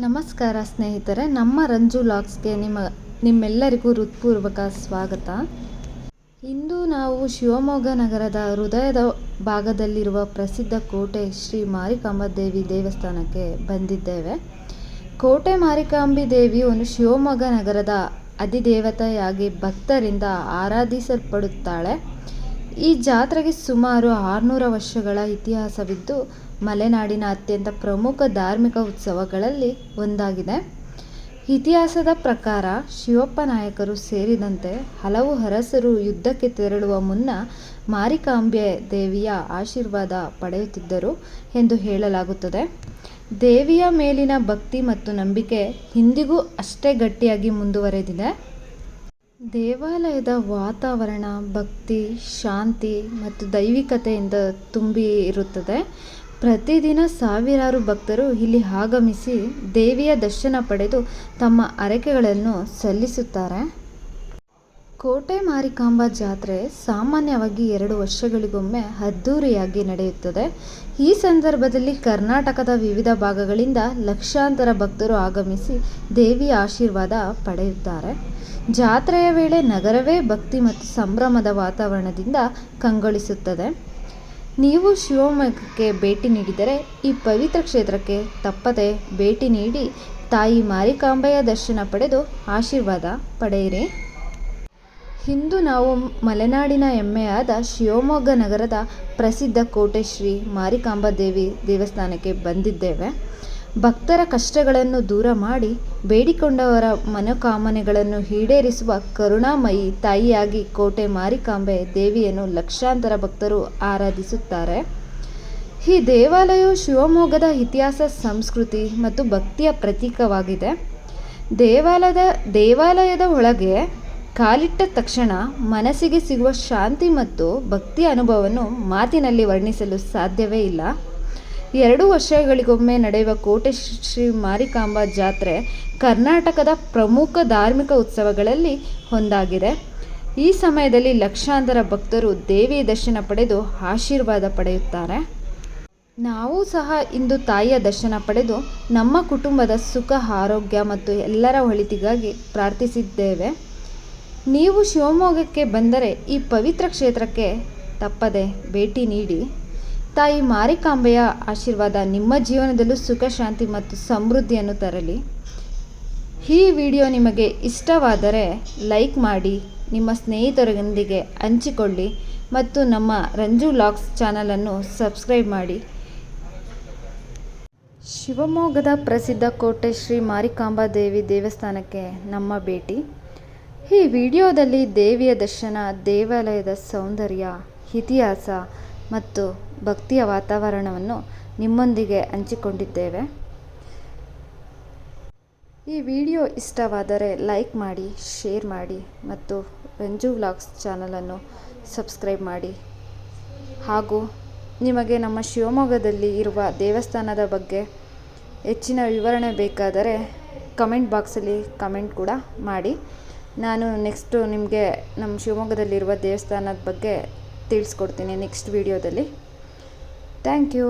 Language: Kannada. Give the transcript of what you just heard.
ನಮಸ್ಕಾರ ಸ್ನೇಹಿತರೆ, ನಮ್ಮ ರಂಜು ಲಾಗ್ಸ್ಗೆ ನಿಮ್ಮೆಲ್ಲರಿಗೂ ಹೃತ್ಪೂರ್ವಕ ಸ್ವಾಗತ. ಇಂದು ನಾವು ಶಿವಮೊಗ್ಗ ನಗರದ ಹೃದಯದ ಭಾಗದಲ್ಲಿರುವ ಪ್ರಸಿದ್ಧ ಕೋಟೆ ಶ್ರೀ ಮಾರಿಕಾಂಬಾ ದೇವಿ ದೇವಸ್ಥಾನಕ್ಕೆ ಬಂದಿದ್ದೇವೆ. ಕೋಟೆ ಮಾರಿಕಾಂಬಿ ದೇವಿಯು ಶಿವಮೊಗ್ಗ ನಗರದ ಅಧಿದೇವತೆಯಾಗಿ ಭಕ್ತರಿಂದ ಆರಾಧಿಸಲ್ಪಡುತ್ತಾಳೆ. ಈ ಜಾತ್ರೆಗೆ ಸುಮಾರು 600 ವರ್ಷಗಳ ಇತಿಹಾಸವಿದ್ದು, ಮಲೆನಾಡಿನ ಅತ್ಯಂತ ಪ್ರಮುಖ ಧಾರ್ಮಿಕ ಉತ್ಸವಗಳಲ್ಲಿ ಒಂದಾಗಿದೆ. ಇತಿಹಾಸದ ಪ್ರಕಾರ ಶಿವಪ್ಪ ನಾಯಕರು ಸೇರಿದಂತೆ ಹಲವು ಅರಸರು ಯುದ್ಧಕ್ಕೆ ತೆರಳುವ ಮುನ್ನ ಮಾರಿಕಾಂಬೆ ದೇವಿಯ ಆಶೀರ್ವಾದ ಪಡೆಯುತ್ತಿದ್ದರು ಎಂದು ಹೇಳಲಾಗುತ್ತದೆ. ದೇವಿಯ ಮೇಲಿನ ಭಕ್ತಿ ಮತ್ತು ನಂಬಿಕೆ ಇಂದಿಗೂ ಅಷ್ಟೇ ಗಟ್ಟಿಯಾಗಿ ಮುಂದುವರೆದಿದೆ. ದೇವಾಲಯದ ವಾತಾವರಣ ಭಕ್ತಿ, ಶಾಂತಿ ಮತ್ತು ದೈವಿಕತೆಯಿಂದ ತುಂಬಿ ಇರುತ್ತದೆ. ಪ್ರತಿದಿನ ಸಾವಿರಾರು ಭಕ್ತರು ಇಲ್ಲಿ ಆಗಮಿಸಿ ದೇವಿಯ ದರ್ಶನ ಪಡೆದು ತಮ್ಮ ಹರಕೆಗಳನ್ನು ಸಲ್ಲಿಸುತ್ತಾರೆ. ಕೋಟೆ ಮಾರಿಕಾಂಬಾ ಜಾತ್ರೆ ಸಾಮಾನ್ಯವಾಗಿ 2 ವರ್ಷಗಳಿಗೊಮ್ಮೆ ಅದ್ದೂರಿಯಾಗಿ ನಡೆಯುತ್ತದೆ. ಈ ಸಂದರ್ಭದಲ್ಲಿ ಕರ್ನಾಟಕದ ವಿವಿಧ ಭಾಗಗಳಿಂದ ಲಕ್ಷಾಂತರ ಭಕ್ತರು ಆಗಮಿಸಿ ದೇವಿಯ ಆಶೀರ್ವಾದ ಪಡೆಯುತ್ತಾರೆ. ಜಾತ್ರೆಯ ವೇಳೆ ನಗರವೇ ಭಕ್ತಿ ಮತ್ತು ಸಂಭ್ರಮದ ವಾತಾವರಣದಿಂದ ಕಂಗೊಳಿಸುತ್ತದೆ. ನೀವು ಶಿವಮೊಗ್ಗಕ್ಕೆ ಭೇಟಿ ನೀಡಿದರೆ ಈ ಪವಿತ್ರ ಕ್ಷೇತ್ರಕ್ಕೆ ತಪ್ಪದೆ ಭೇಟಿ ನೀಡಿ ತಾಯಿ ಮಾರಿಕಾಂಬೆಯ ದರ್ಶನ ಪಡೆದು ಆಶೀರ್ವಾದ ಪಡೆಯಿರಿ. ಇಂದು ನಾವು ಮಲೆನಾಡಿನ ಹೆಮ್ಮೆಯಾದ ಶಿವಮೊಗ್ಗ ನಗರದ ಪ್ರಸಿದ್ಧ ಕೋಟೆ ಶ್ರೀ ಮಾರಿಕಾಂಬಾ ದೇವಿ ದೇವಸ್ಥಾನಕ್ಕೆ ಬಂದಿದ್ದೇವೆ. ಭಕ್ತರ ಕಷ್ಟಗಳನ್ನು ದೂರ ಮಾಡಿ ಬೇಡಿಕೊಂಡವರ ಮನೋಕಾಮನೆಗಳನ್ನು ಈಡೇರಿಸುವ ಕರುಣಾಮಯಿ ತಾಯಿಯಾಗಿ ಕೋಟೆ ಮಾರಿಕಾಂಬೆ ದೇವಿಯನ್ನು ಲಕ್ಷಾಂತರ ಭಕ್ತರು ಆರಾಧಿಸುತ್ತಾರೆ. ಈ ದೇವಾಲಯವು ಶಿವಮೊಗ್ಗದ ಇತಿಹಾಸ, ಸಂಸ್ಕೃತಿ ಮತ್ತು ಭಕ್ತಿಯ ಪ್ರತೀಕವಾಗಿದೆ. ದೇವಾಲಯದ ಒಳಗೆ ಕಾಲಿಟ್ಟ ತಕ್ಷಣ ಮನಸ್ಸಿಗೆ ಸಿಗುವ ಶಾಂತಿ ಮತ್ತು ಭಕ್ತಿಯ ಅನುಭವವನ್ನು ಮಾತಿನಲ್ಲಿ ವರ್ಣಿಸಲು ಸಾಧ್ಯವೇ ಇಲ್ಲ. 2 ವರ್ಷಗಳಿಗೊಮ್ಮೆ ನಡೆಯುವ ಕೋಟೆ ಶ್ರೀ ಮಾರಿಕಾಂಬಾ ಜಾತ್ರೆ ಕರ್ನಾಟಕದ ಪ್ರಮುಖ ಧಾರ್ಮಿಕ ಉತ್ಸವಗಳಲ್ಲಿ ಒಂದಾಗಿದೆ. ಈ ಸಮಯದಲ್ಲಿ ಲಕ್ಷಾಂತರ ಭಕ್ತರು ದೇವಿಯ ದರ್ಶನ ಪಡೆದು ಆಶೀರ್ವಾದ ಪಡೆಯುತ್ತಾರೆ. ನಾವು ಸಹ ಇಂದು ತಾಯಿಯ ದರ್ಶನ ಪಡೆದು ನಮ್ಮ ಕುಟುಂಬದ ಸುಖ, ಆರೋಗ್ಯ ಮತ್ತು ಎಲ್ಲರ ಒಳಿತಿಗಾಗಿ ಪ್ರಾರ್ಥಿಸಿದ್ದೇವೆ. ನೀವು ಶಿವಮೊಗ್ಗಕ್ಕೆ ಬಂದರೆ ಈ ಪವಿತ್ರ ಕ್ಷೇತ್ರಕ್ಕೆ ತಪ್ಪದೆ ಭೇಟಿ ನೀಡಿ. ತಾಯಿ ಮಾರಿಕಾಂಬೆಯ ಆಶೀರ್ವಾದ ನಿಮ್ಮ ಜೀವನದಲ್ಲೂ ಸುಖ, ಶಾಂತಿ ಮತ್ತು ಸಮೃದ್ಧಿಯನ್ನು ತರಲಿ. ಈ ವಿಡಿಯೋ ನಿಮಗೆ ಇಷ್ಟವಾದರೆ ಲೈಕ್ ಮಾಡಿ, ನಿಮ್ಮ ಸ್ನೇಹಿತರೊಂದಿಗೆ ಹಂಚಿಕೊಳ್ಳಿ ಮತ್ತು ನಮ್ಮ ರಂಜು ಲಾಗ್ಸ್ ಚಾನಲನ್ನು ಸಬ್ಸ್ಕ್ರೈಬ್ ಮಾಡಿ. ಶಿವಮೊಗ್ಗದ ಪ್ರಸಿದ್ಧ ಕೋಟೆ ಶ್ರೀ ಮಾರಿಕಾಂಬಾ ದೇವಿ ದೇವಸ್ಥಾನಕ್ಕೆ ನಮ್ಮ ಭೇಟಿ. ಈ ವಿಡಿಯೋದಲ್ಲಿ ದೇವಿಯ ದರ್ಶನ, ದೇವಾಲಯದ ಸೌಂದರ್ಯ, ಇತಿಹಾಸ ಮತ್ತು ಭಕ್ತಿಯ ವಾತಾವರಣವನ್ನು ನಿಮ್ಮೊಂದಿಗೆ ಹಂಚಿಕೊಂಡಿದ್ದೇವೆ. ಈ ವಿಡಿಯೋ ಇಷ್ಟವಾದರೆ ಲೈಕ್ ಮಾಡಿ, ಶೇರ್ ಮಾಡಿ ಮತ್ತು ರಂಜು ವ್ಲಾಗ್ಸ್ ಚಾನಲನ್ನು ಸಬ್ಸ್ಕ್ರೈಬ್ ಮಾಡಿ. ಹಾಗೂ ನಿಮಗೆ ನಮ್ಮ ಶಿವಮೊಗ್ಗದಲ್ಲಿ ಇರುವ ದೇವಸ್ಥಾನದ ಬಗ್ಗೆ ಹೆಚ್ಚಿನ ವಿವರಣೆ ಬೇಕಾದರೆ ಕಮೆಂಟ್ ಬಾಕ್ಸಲ್ಲಿ ಕಮೆಂಟ್ ಕೂಡ ಮಾಡಿ. ನಾನು ನೆಕ್ಸ್ಟು ನಿಮಗೆ ನಮ್ಮ ಶಿವಮೊಗ್ಗದಲ್ಲಿರುವ ದೇವಸ್ಥಾನದ ಬಗ್ಗೆ ತಿಳಿಸ್ಕೊಡ್ತೀನಿ ನೆಕ್ಸ್ಟ್ ವಿಡಿಯೋದಲ್ಲಿ. Thank you.